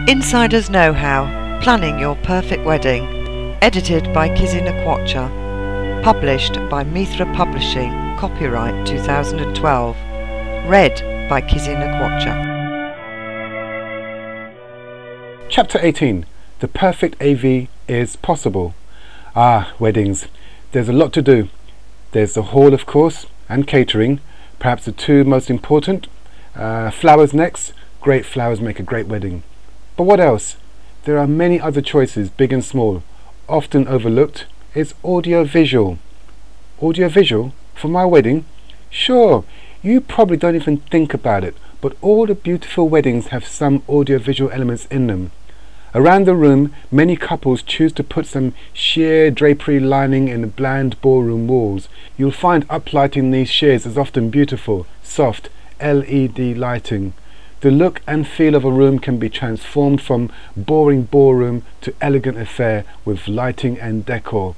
Insiders Know-How, Planning Your Perfect Wedding. Edited by Kizzi Nkwocha. Published by Mithra Publishing. Copyright 2012. Read by Kizzi Nkwocha. Chapter 18. The perfect AV is possible. Weddings. There's a lot to do. There's the hall, of course, and catering, perhaps the two most important. Flowers next. Great flowers make a great wedding. But what else? There are many other choices, big and small. Often overlooked is audio-visual. Audio-visual? For my wedding? Sure, you probably don't even think about it, but all the beautiful weddings have some audio-visual elements in them. Around the room, many couples choose to put some sheer drapery lining in the bland ballroom walls. You'll find uplighting these sheers is often beautiful, soft, LED lighting. The look and feel of a room can be transformed from boring ballroom to elegant affair with lighting and decor.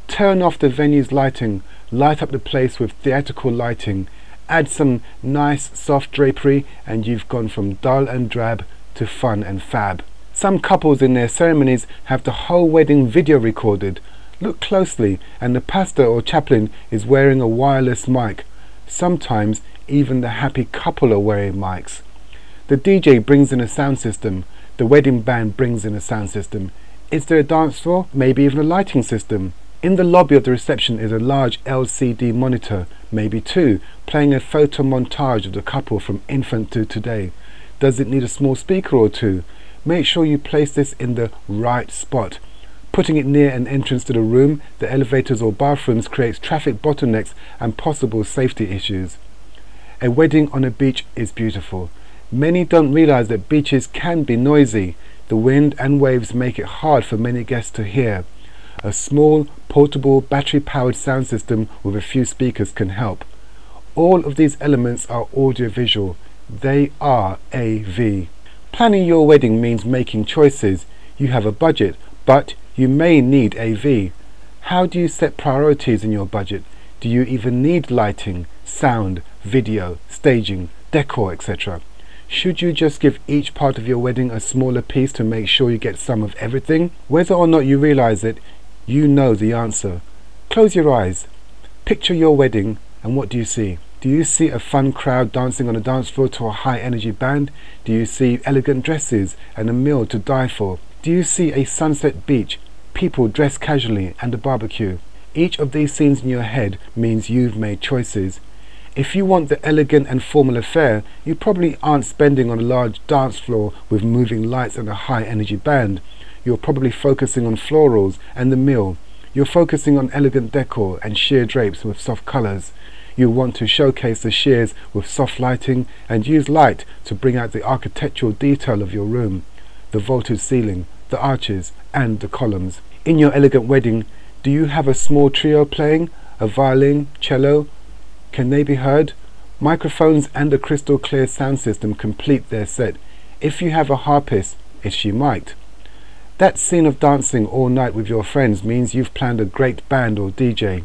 Turn off the venue's lighting, light up the place with theatrical lighting, add some nice soft drapery, and you've gone from dull and drab to fun and fab. Some couples in their ceremonies have the whole wedding video recorded. Look closely, and the pastor or chaplain is wearing a wireless mic. Sometimes even the happy couple are wearing mics. The DJ brings in a sound system. The wedding band brings in a sound system. Is there a dance floor? Maybe even a lighting system. In the lobby of the reception is a large LCD monitor, maybe two, playing a photo montage of the couple from infant to today. Does it need a small speaker or two? Make sure you place this in the right spot. Putting it near an entrance to the room, the elevators or bathrooms creates traffic bottlenecks and possible safety issues. A wedding on a beach is beautiful. Many don't realize that beaches can be noisy. The wind and waves make it hard for many guests to hear. A small, portable, battery-powered sound system with a few speakers can help. All of these elements are audio-visual. They are AV. Planning your wedding means making choices. You have a budget, but you may need AV. How do you set priorities in your budget? Do you even need lighting, sound, video, staging, decor, etc.? Should you just give each part of your wedding a smaller piece to make sure you get some of everything? Whether or not you realize it, you know the answer. Close your eyes. Picture your wedding, and what do you see? Do you see a fun crowd dancing on a dance floor to a high-energy band? Do you see elegant dresses and a meal to die for? Do you see a sunset beach, people dressed casually, and a barbecue? Each of these scenes in your head means you've made choices. If you want the elegant and formal affair, you probably aren't spending on a large dance floor with moving lights and a high-energy band. You're probably focusing on florals and the meal. You're focusing on elegant decor and sheer drapes with soft colors. You want to showcase the sheers with soft lighting and use light to bring out the architectural detail of your room, the vaulted ceiling, the arches, and the columns. In your elegant wedding, do you have a small trio playing, a violin, cello? Can they be heard? Microphones and a crystal clear sound system complete their set. If you have a harpist, is she mic'd? That scene of dancing all night with your friends means you've planned a great band or DJ.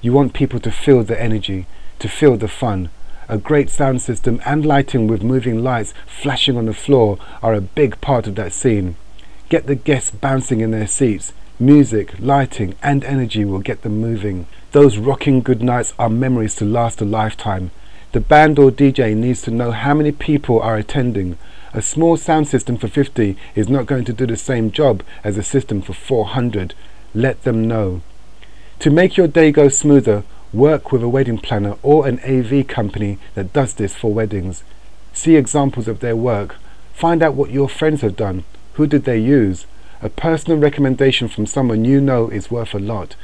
You want people to feel the energy, to feel the fun. A great sound system and lighting with moving lights flashing on the floor are a big part of that scene. Get the guests bouncing in their seats. Music, lighting, and energy will get them moving. Those rocking good nights are memories to last a lifetime. The band or DJ needs to know how many people are attending. A small sound system for 50 is not going to do the same job as a system for 400. Let them know. To make your day go smoother, work with a wedding planner or an AV company that does this for weddings. See examples of their work. Find out what your friends have done. Who did they use? A personal recommendation from someone you know is worth a lot.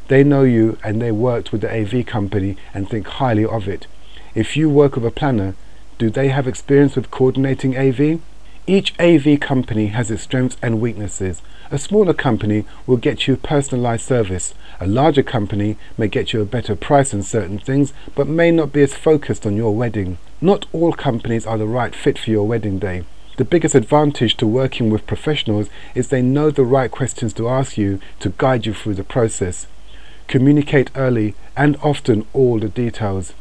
They know you and they worked with the AV company and think highly of it. If you work with a planner, do they have experience with coordinating AV? Each AV company has its strengths and weaknesses. A smaller company will get you personalized service. A larger company may get you a better price on certain things, but may not be as focused on your wedding. Not all companies are the right fit for your wedding day. The biggest advantage to working with professionals is they know the right questions to ask you to guide you through the process. Communicate early and often all the details.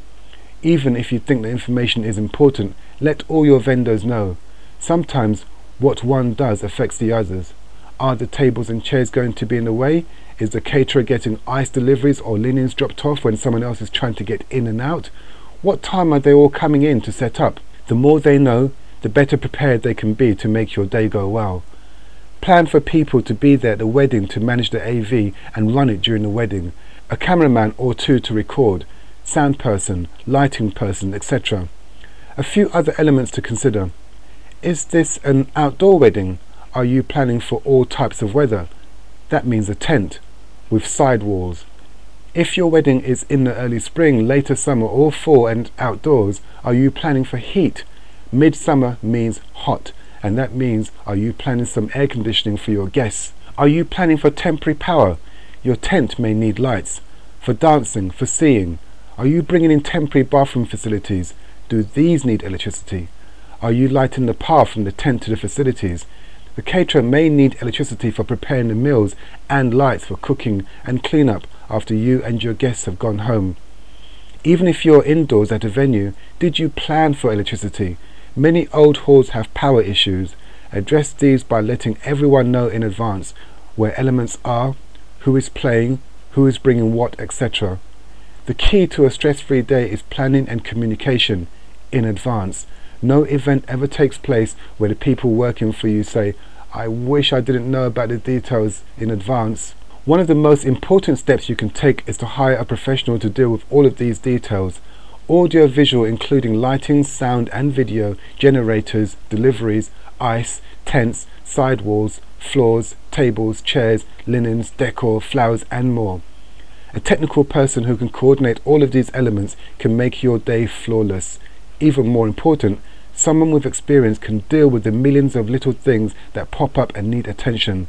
Even if you think the information is important, let all your vendors know. Sometimes What one does affects the others. Are the tables and chairs going to be in the way? Is the caterer getting ice deliveries or linens dropped off when someone else is trying to get in and out? What time are they all coming in to set up? The more they know, the better prepared they can be to make your day go well. Plan for people to be there at the wedding to manage the AV and run it during the wedding. A cameraman or two to record, sound person, lighting person, etc. A few other elements to consider. Is this an outdoor wedding? Are you planning for all types of weather? That means a tent with sidewalls. If your wedding is in the early spring, later summer or fall and outdoors, are you planning for heat? Midsummer means hot, and that means, are you planning some air conditioning for your guests? Are you planning for temporary power? Your tent may need lights. For dancing, for seeing. Are you bringing in temporary bathroom facilities? Do these need electricity? Are you lighting the path from the tent to the facilities? The caterer may need electricity for preparing the meals and lights for cooking and clean-up after you and your guests have gone home. Even if you're indoors at a venue, did you plan for electricity? Many old halls have power issues. Address these by letting everyone know in advance where elements are, who is playing, who is bringing what, etc. The key to a stress-free day is planning and communication in advance. No event ever takes place where the people working for you say, "I wish I didn't know about the details in advance." One of the most important steps you can take is to hire a professional to deal with all of these details. Audio visual including lighting, sound and video, generators, deliveries, ice, tents, sidewalls, floors, tables, chairs, linens, decor, flowers and more. A technical person who can coordinate all of these elements can make your day flawless. Even more important, someone with experience can deal with the millions of little things that pop up and need attention.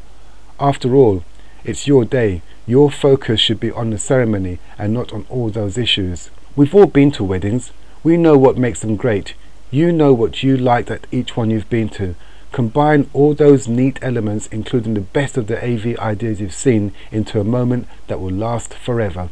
After all, it's your day. Your focus should be on the ceremony and not on all those issues. We've all been to weddings. We know what makes them great. You know what you liked at each one you've been to. Combine all those neat elements, including the best of the AV ideas you've seen, into a moment that will last forever.